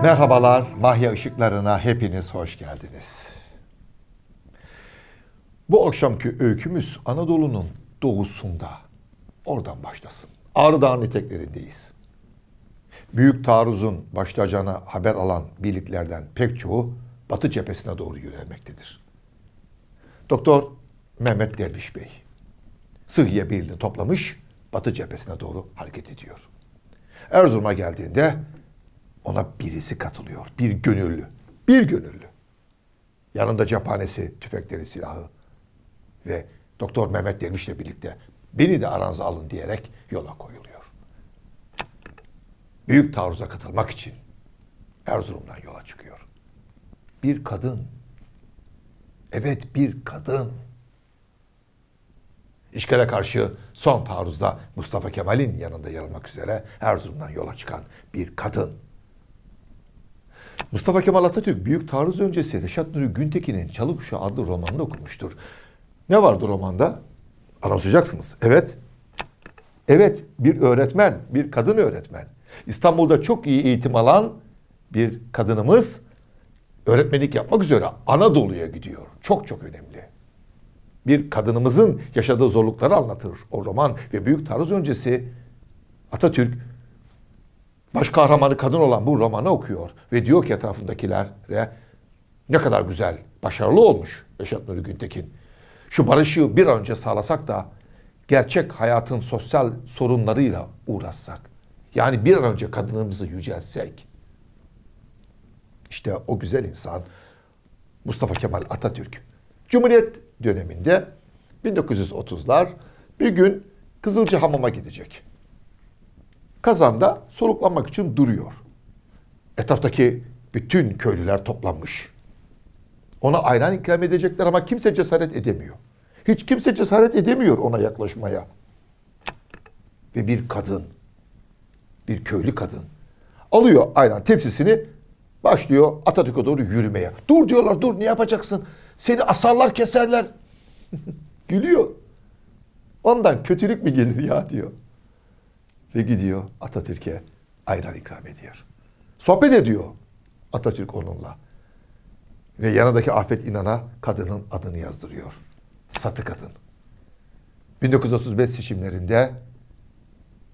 Merhabalar, Mahya Işıklarına hepiniz hoş geldiniz. Bu akşamki öykümüz Anadolu'nun doğusunda. Oradan başlasın. Ağrı Dağı'nın eteklerindeyiz. Büyük taarruzun başlayacağına haber alan birliklerden pek çoğu Batı cephesine doğru yönelmektedir. Doktor Mehmet Derviş Bey, Sıhhiye Birliği'ni toplamış, Batı cephesine doğru hareket ediyor. Erzurum'a geldiğinde ona birisi katılıyor. Bir gönüllü. Bir gönüllü. Yanında cephanesi, tüfekleri, silahı ve Doktor Mehmet Derviş'le birlikte beni de aranıza alın diyerek yola koyuluyor. Büyük taarruza katılmak için Erzurum'dan yola çıkıyor. Bir kadın. Evet, bir kadın. İşgale karşı son taarruzda Mustafa Kemal'in yanında yer almak üzere Erzurum'dan yola çıkan bir kadın. Mustafa Kemal Atatürk büyük taarruz öncesi Reşat Nuri Güntekin'in Çalıkuşağı adlı romanını okumuştur. Ne vardı romanda? Anımsayacaksınız. Evet. Evet, bir öğretmen, bir kadın öğretmen. İstanbul'da çok iyi eğitim alan bir kadınımız öğretmenlik yapmak üzere Anadolu'ya gidiyor. Çok çok önemli. Bir kadınımızın yaşadığı zorlukları anlatır o roman ve büyük taarruz öncesi Atatürk baş kahramanı kadın olan bu romanı okuyor ve diyor ki etrafındakilere ne kadar güzel, başarılı olmuş Reşat Nuri Güntekin. Şu barışı bir an önce sağlasak da gerçek hayatın sosyal sorunlarıyla uğraşsak. Yani bir an önce kadınımızı yüceltsek. İşte o güzel insan Mustafa Kemal Atatürk. Cumhuriyet döneminde 1930'lar bir gün Kızılcahamam'a gidecek. Kazanda soluklanmak için duruyor. Etraftaki bütün köylüler toplanmış. Ona ayran ikram edecekler ama kimse cesaret edemiyor. Hiç kimse cesaret edemiyor ona yaklaşmaya. Ve bir kadın, bir köylü kadın alıyor ayran tepsisini, başlıyor Atatürk'e doğru yürümeye. Dur diyorlar, dur, ne yapacaksın? Seni asarlar, keserler. Gülüyor. Ondan kötülük mü gelir ya diyor. Ve gidiyor Atatürk'e ayran ikram ediyor. Sohbet ediyor Atatürk onunla. Ve yanındaki Afet İnan'a kadının adını yazdırıyor. Satı Kadın. 1935 seçimlerinde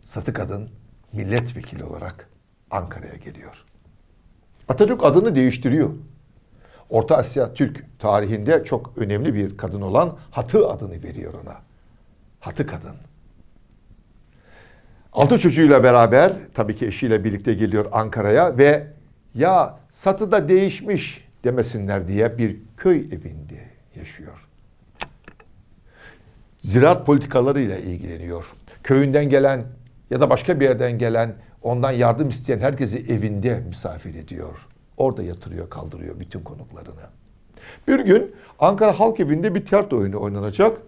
Satı Kadın milletvekili olarak Ankara'ya geliyor. Atatürk adını değiştiriyor. Orta Asya Türk tarihinde çok önemli bir kadın olan Hatı adını veriyor ona. Hatı Kadın. 6 çocuğuyla beraber, tabii ki eşiyle birlikte geliyor Ankara'ya ve ya Satı da değişmiş demesinler diye bir köy evinde yaşıyor. Ziraat politikalarıyla ilgileniyor. Köyünden gelen ya da başka bir yerden gelen, ondan yardım isteyen herkesi evinde misafir ediyor. Orada yatırıyor, kaldırıyor bütün konuklarını. Bir gün Ankara Halk Evi'nde bir tiyatro oyunu oynanacak.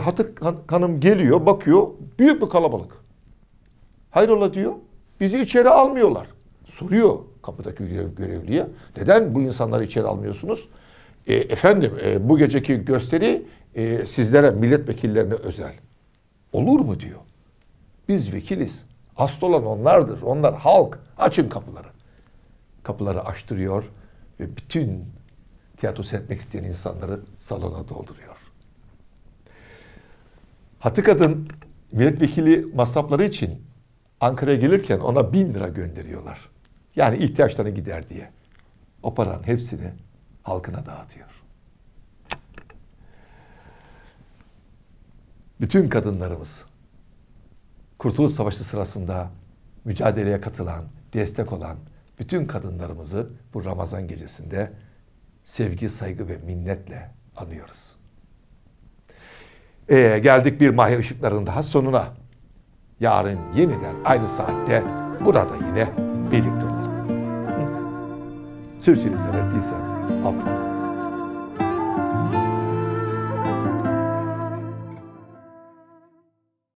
Hatı Hanım geliyor, bakıyor, büyük bir kalabalık. Hayrola diyor, bizi içeri almıyorlar. Soruyor kapıdaki görevliye, neden bu insanları içeri almıyorsunuz? Efendim, bu geceki gösteri sizlere, milletvekillerine özel. Olur mu diyor. Biz vekiliz. Asıl olan onlardır. Onlar halk. Açın kapıları. Kapıları açtırıyor ve bütün tiyatro seyretmek isteyen insanları salona dolduruyor. Hatı Kadın milletvekili masrafları için Ankara'ya gelirken ona 1000 lira gönderiyorlar. Yani ihtiyaçlarını gider diye. O paranın hepsini halkına dağıtıyor. Bütün kadınlarımız Kurtuluş Savaşı sırasında mücadeleye katılan, destek olan bütün kadınlarımızı bu Ramazan gecesinde sevgi, saygı ve minnetle anıyoruz. Geldik bir Mahya Işıkları'nın daha sonuna. Yarın yeniden aynı saatte burada yine birlikte olalım. Sürçülisan ettiysem affola.